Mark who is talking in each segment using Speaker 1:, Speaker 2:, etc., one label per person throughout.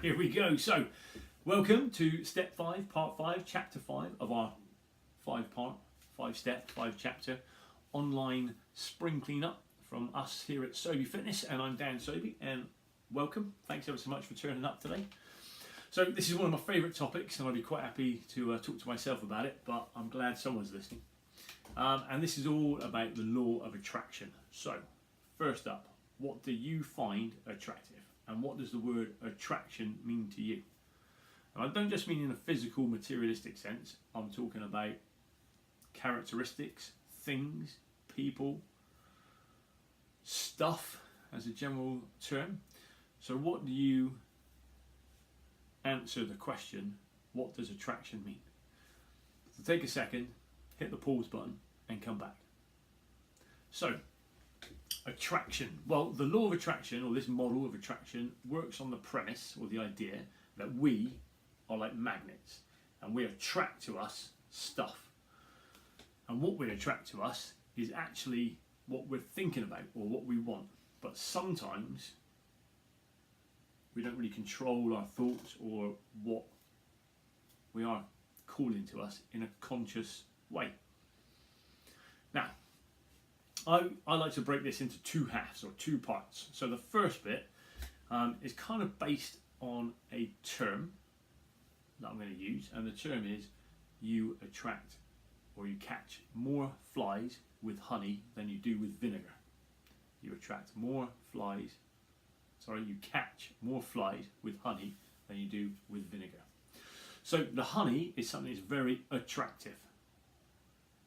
Speaker 1: Here we go. So, welcome to step 5, part 5, chapter 5 of our 5-part, 5-step, 5-chapter online spring cleanup from us here at Sobey Fitness. And I'm Dan Sobey, and welcome. Thanks ever so much for turning up today. So, this is one of my favourite topics, and I'd be quite happy to talk to myself about it, but I'm glad someone's listening. And this is all about the law of attraction. So, first up, what do you find attractive? And what does the word attraction mean to you? And I don't just mean in a physical, materialistic sense. I'm talking about characteristics, things, people, stuff as a general term. So what do you answer the question, what does attraction mean? So take a second, hit the pause button and come back. So, attraction. Well, the law of attraction, or this model of attraction, works on the premise or the idea that we are like magnets and we attract to us stuff. And what we attract to us is actually what we're thinking about or what we want. But sometimes we don't really control our thoughts or what we are calling to us in a conscious way. Now, I like to break this into two halves or two parts. So the first bit is kind of based on a term that I'm going to use, and the term is you attract or you catch more flies with honey than you do with vinegar. You attract more flies, you catch more flies with honey than you do with vinegar. So the honey is something that's very attractive,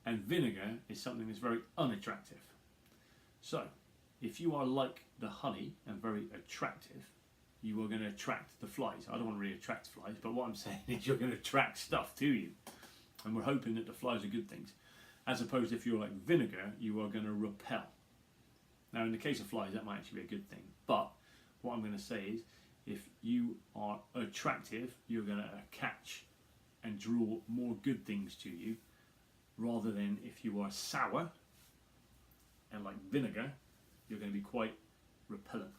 Speaker 1: and vinegar is something that's very unattractive. So, if you are like the honey and very attractive, you are going to attract the flies. I don't want to really attract flies, but what I'm saying is you're going to attract stuff to you. And we're hoping that the flies are good things. As opposed to if you're like vinegar, you are going to repel. Now, in the case of flies, that might actually be a good thing. But what I'm going to say is, if you are attractive, you're going to catch and draw more good things to you, rather than if you are sour and like vinegar, you're going to be quite repellent.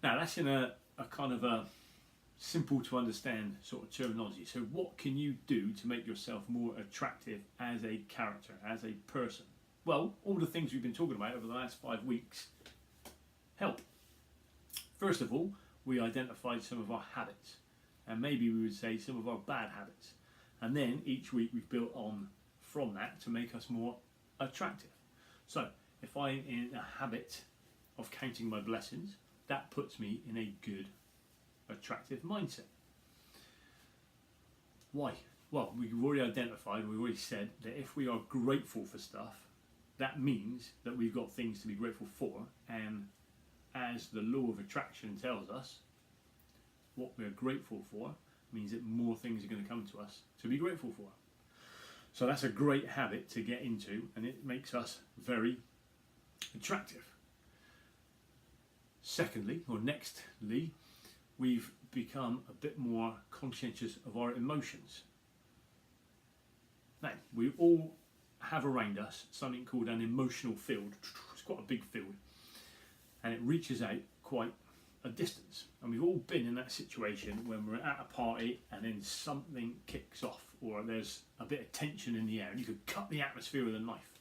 Speaker 1: Now that's in a kind of a simple to understand sort of terminology. So what can you do to make yourself more attractive as a character, as a person? Well, all the things we've been talking about over the last 5 weeks help. First of all, we identified some of our habits, and maybe we would say some of our bad habits. And then each week we've built on from that to make us more attractive. So if I'm in a habit of counting my blessings, that puts me in a good, attractive mindset. Why? Well, we've already identified, we've already said that if we are grateful for stuff, that means that we've got things to be grateful for, and as the law of attraction tells us, what we're grateful for means that more things are going to come to us to be grateful for. So that's a great habit to get into, and it makes us very attractive. Secondly, or nextly, we've become a bit more conscientious of our emotions. Now, we all have around us something called an emotional field. It's quite a big field, and it reaches out quite a distance. And we've all been in that situation when we're at a party and then something kicks off, or there's a bit of tension in the air, and you could cut the atmosphere with a knife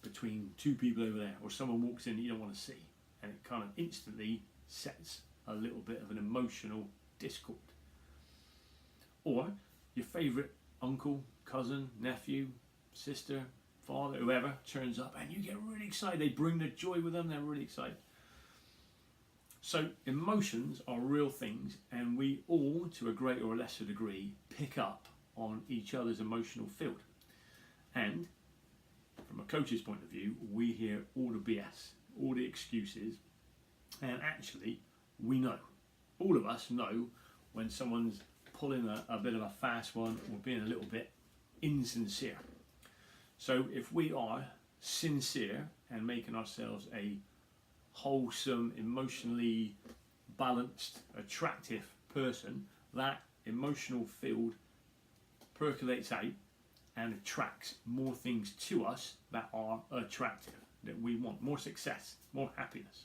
Speaker 1: between two people over there, or someone walks in that you don't want to see, and it kind of instantly sets a little bit of an emotional discord. Or your favourite uncle, cousin, nephew, sister, father, whoever turns up, and you get really excited. They bring the joy with them, they're really excited. So emotions are real things, and we all, to a greater or lesser degree, pick up on each other's emotional field. And from a coach's point of view, we hear all the BS, all the excuses, and actually we know, all of us know when someone's pulling a bit of a fast one or being a little bit insincere. So if we are sincere and making ourselves a wholesome, emotionally balanced, attractive person, that emotional field percolates out and attracts more things to us that are attractive, that we want, more success, more happiness.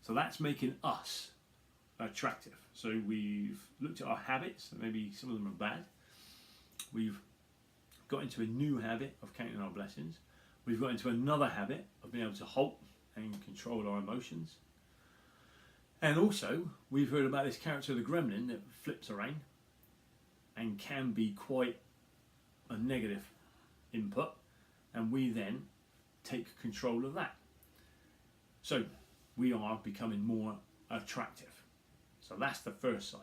Speaker 1: So that's making us attractive. So we've looked at our habits, and maybe some of them are bad. We've got into a new habit of counting our blessings. We've got into another habit of being able to halt and control our emotions. And also, we've heard about this character, the gremlin, that flips around and can be quite a negative input, and we then take control of that. So we are becoming more attractive. So that's the first side.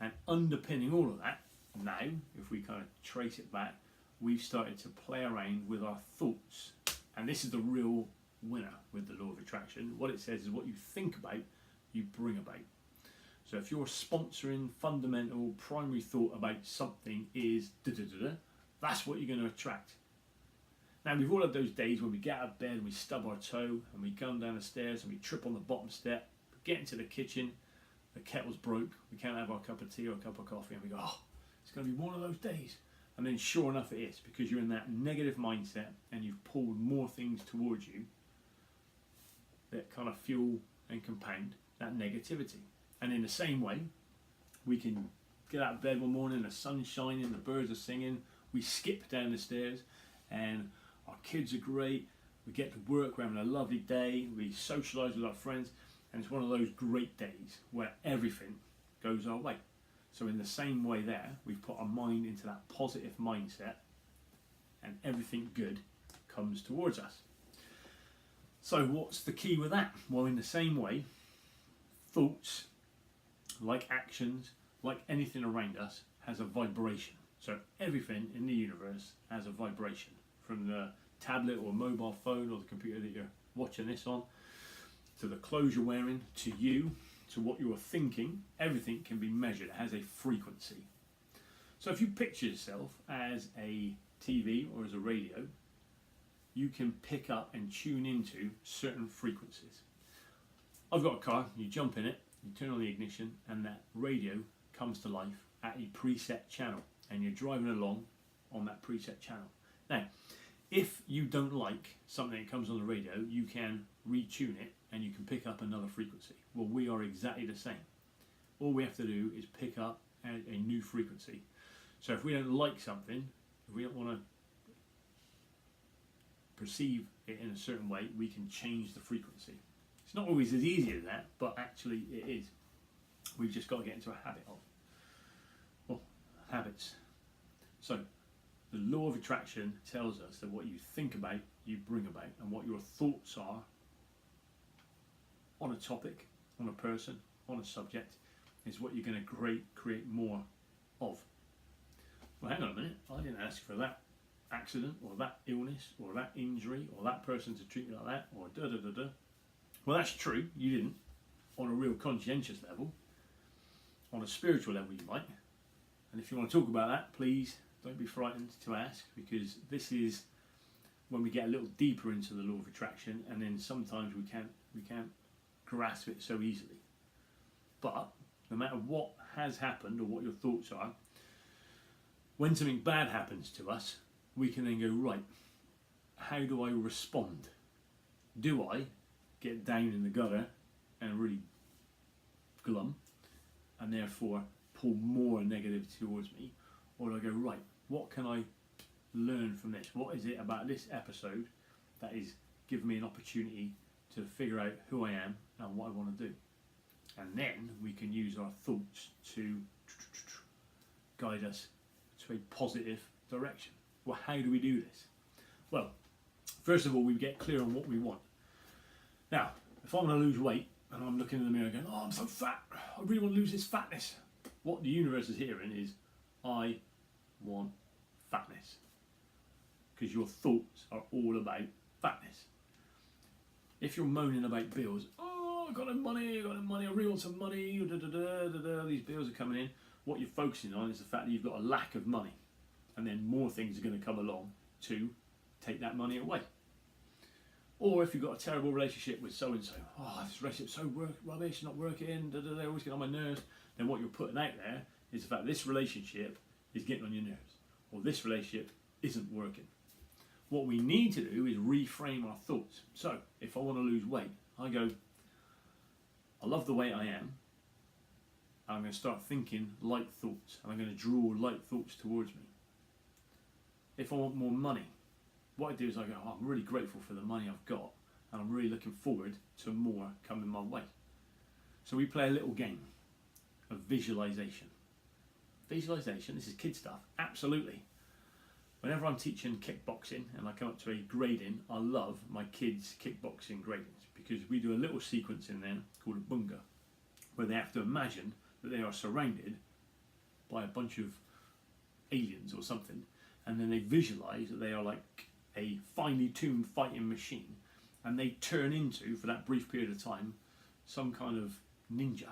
Speaker 1: And underpinning all of that, now, if we kind of trace it back, we've started to play around with our thoughts. And this is the real winner with the law of attraction. What it says is what you think about, you bring about. So if your sponsoring, fundamental, primary thought about something is da-da-da-da, that's what you're going to attract. Now, we've all had those days when we get out of bed and we stub our toe and we come down the stairs and we trip on the bottom step, get into the kitchen, the kettle's broke, we can't have our cup of tea or a cup of coffee, and we go, oh, it's going to be one of those days. And then sure enough it is, because you're in that negative mindset and you've pulled more things towards you that kind of fuel and compound that negativity. And in the same way, we can get out of bed one morning, the sun's shining, the birds are singing, we skip down the stairs and our kids are great, we get to work, we're having a lovely day, we socialise with our friends, and it's one of those great days where everything goes our way. So in the same way there, we've put our mind into that positive mindset and everything good comes towards us. So what's the key with that? Well, in the same way, thoughts, like actions, like anything around us, has a vibration. So everything in the universe has a vibration, from the tablet or mobile phone or the computer that you're watching this on, to the clothes you're wearing, to you, to what you're thinking. Everything can be measured. It has a frequency. So if you picture yourself as a TV or as a radio, you can pick up and tune into certain frequencies. I've got a car, you jump in it, you turn on the ignition, and that radio comes to life at a preset channel, and you're driving along on that preset channel. Now, if you don't like something that comes on the radio, you can retune it and you can pick up another frequency. Well, we are exactly the same. All we have to do is pick up a new frequency. So if we don't like something, if we don't want to perceive it in a certain way, we can change the frequency. It's not always as easy as that, but actually it is. We've just got to get into a habit of, well, habits. So the law of attraction tells us that what you think about, you bring about, and what your thoughts are on a topic, on a person, on a subject, is what you're going to create more of. Well, hang on a minute, I didn't ask for that accident or that illness or that injury or that person to treat me like that or da da da da. Well, that's true, you didn't, on a real conscientious level. On a spiritual level you might. And if you want to talk about that, please don't be frightened to ask, because this is when we get a little deeper into the law of attraction, and then sometimes we can't grasp it so easily. But no matter what has happened or what your thoughts are, when something bad happens to us, we can then go, right, how do I respond? Do I get down in the gutter and really glum and therefore pull more negative towards me? Or do I go, right, what can I learn from this? What is it about this episode that is giving me an opportunity to figure out who I am and what I want to do? And then we can use our thoughts to guide us to a positive direction. Well, how do we do this? Well, first of all, we get clear on what we want. Now, if I want to lose weight and I'm looking in the mirror going, oh, I'm so fat, I really want to lose this fatness. What the universe is hearing is, I want fatness. Because your thoughts are all about fatness. If you're moaning about bills, oh, I've got no money, I really want some money, da, da, da, da, da, these bills are coming in. What you're focusing on is the fact that you've got a lack of money. And then more things are going to come along to take that money away. Or if you've got a terrible relationship with so-and-so, oh, this relationship's so rubbish, not working, da, da, da, always get on my nerves, then what you're putting out there is the fact this relationship is getting on your nerves, or this relationship isn't working. What we need to do is reframe our thoughts. So, if I want to lose weight, I go, I love the way I am, and I'm going to start thinking light thoughts, and I'm going to draw light thoughts towards me. If I want more money, what I do is I go, oh, I'm really grateful for the money I've got, and I'm really looking forward to more coming my way. So we play a little game of visualization. Visualization, this is kid stuff, absolutely. Whenever I'm teaching kickboxing and I come up to a grading, I love my kids' kickboxing gradings because we do a little sequence in there called a bunga, where they have to imagine that they are surrounded by a bunch of aliens or something, and then they visualize that they are like a finely tuned fighting machine, and they turn into, for that brief period of time, some kind of ninja.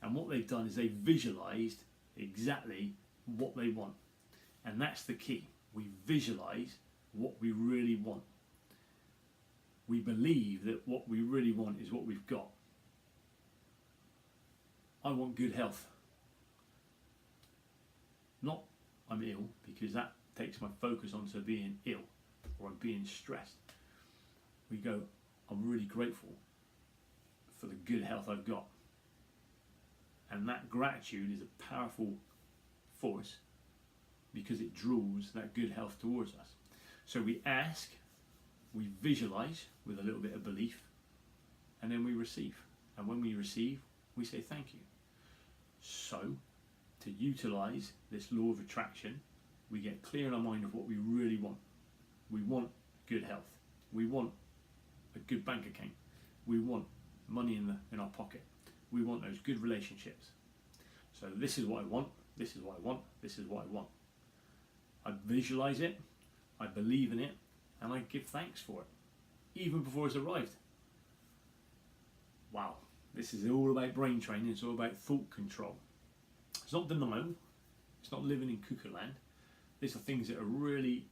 Speaker 1: And what they've done is they visualized exactly what they want. And that's the key. We visualize what we really want. We believe that what we really want is what we've got. I want good health. Not I'm ill, because that takes my focus onto being ill or I'm being stressed. We go, I'm really grateful for the good health I've got. And that gratitude is a powerful force because it draws that good health towards us. So we ask, we visualize with a little bit of belief, and then we receive. And when we receive, we say thank you. So, to utilize this law of attraction, we get clear in our mind of what we really want. We want good health. We want a good bank account. We want money in our pocket. We want those good relationships. So this is what I want, this is what I want, this is what I want. I visualize it, I believe in it, and I give thanks for it, even before it's arrived. Wow, this is all about brain training, it's all about thought control. It's not denial, it's not living in cuckoo land. These are things that are really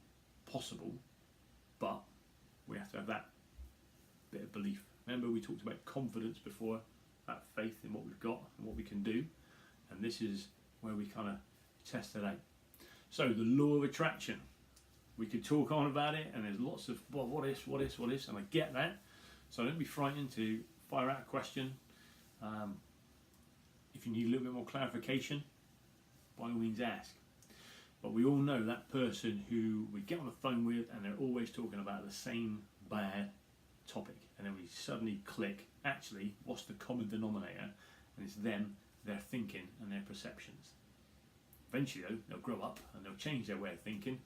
Speaker 1: possible, but we have to have that bit of belief. Remember we talked about confidence before, that faith in what we've got and what we can do, and this is where we kind of test it out. So the law of attraction, we could talk on about it, and there's lots of, well, what is, and I get that, so don't be frightened to fire out a question. If you need a little bit more clarification, by all means ask. But we all know that person who we get on the phone with and they're always talking about the same bad topic, and then we suddenly click, actually, what's the common denominator? And it's them, their thinking and their perceptions. Eventually though, they'll grow up and they'll change their way of thinking,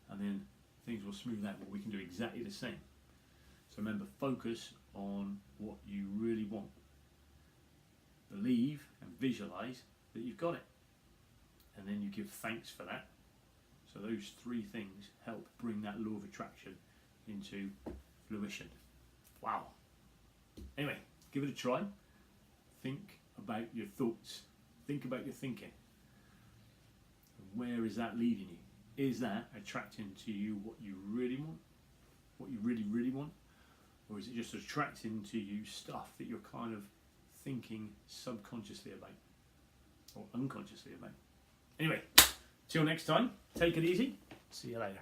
Speaker 1: and then things will smooth out, but we can do exactly the same. So remember, focus on what you really want. Believe and visualize that you've got it, and then you give thanks for that. So those three things help bring that law of attraction into fruition. Wow. Anyway, give it a try. Think about your thoughts. Think about your thinking. Where is that leading you? Is that attracting to you what you really want? What you really, really want? Or is it just attracting to you stuff that you're kind of thinking subconsciously about or unconsciously about? Anyway, till next time, take it easy. See you later.